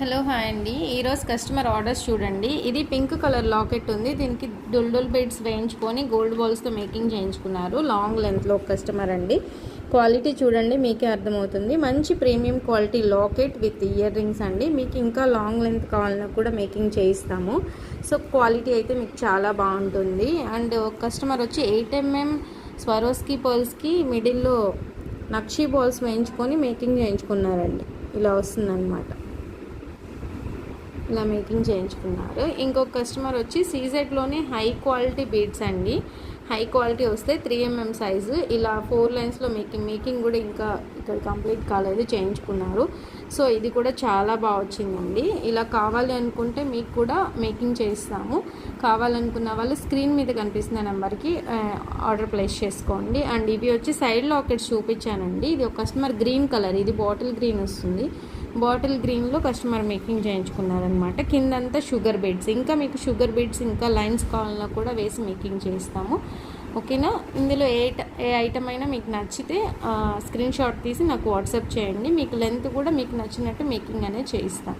Hello hi అండి. ఈరోజు customer orders చూడండి. ఇది పింక్ కలర్ లాకెట్ ఉంది. దీనికి డుల్ బీడ్స్ వేయించుకొని గోల్డ్ బాల్స్తో మేకింగ్ చేయించుకున్నారు. లాంగ్ లెంత్లో కస్టమర్ అండి. క్వాలిటీ చూడండి, మీకే అర్థమవుతుంది. మంచి premium quality locket with ear rings అండి. మీకు ఇంకా లాంగ్ లెంత్ కావాలన్నా కూడా మేకింగ్ చేయిస్తాము. సో క్వాలిటీ అయితే మీకు చాలా బాగుంటుంది. అండ్ కస్టమర్ వచ్చి 8mm స్వరోస్కి పర్ల్స్కి మిడిల్లో నక్షీ బాల్స్ వేయించుకొని మేకింగ్ చేయించుకున్నారండి. ఇలా వస్తుందన్నమాట. ఇలా మేకింగ్ చేయించుకున్నారు. ఇంకొక కస్టమర్ వచ్చి సీజెడ్లోనే హై క్వాలిటీ బీడ్స్ అండి. హై క్వాలిటీ వస్తే 3mm సైజు ఇలా 4 లైన్స్లో మేకింగ్ కూడా ఇంకా ఇక్కడ కంప్లీట్ కాలేదు, చేయించుకున్నారు. సో ఇది కూడా చాలా బాగా వచ్చిందండి. ఇలా కావాలి అనుకుంటే మీకు కూడా మేకింగ్ చేస్తాము. కావాలనుకున్న వాళ్ళు స్క్రీన్ మీద కనిపిస్తున్న నెంబర్కి ఆర్డర్ ప్లేస్ చేసుకోండి. అండ్ ఇవి వచ్చి సైడ్ లాకెట్స్ చూపించానండి. ఇది ఒక కస్టమర్ గ్రీన్ కలర్, ఇది బాటిల్ గ్రీన్ వస్తుంది. బాటిల్ గ్రీన్లో కస్టమర్ మేకింగ్ చేయించుకున్నారనమాట. కిందంతా షుగర్ బీడ్స్, ఇంకా మీకు షుగర్ బీడ్స్ ఇంకా లైన్స్ కావాలన్నా కూడా వేసి మేకింగ్ చేస్తాము. ఓకేనా. ఇందులో ఏ ఐటమ్ అయినా మీకు నచ్చితే స్క్రీన్ షాట్ తీసి నాకు వాట్సాప్ చేయండి. మీకు లెంత్ కూడా మీకు నచ్చినట్టు మేకింగ్ అనేది చేయిస్తాం.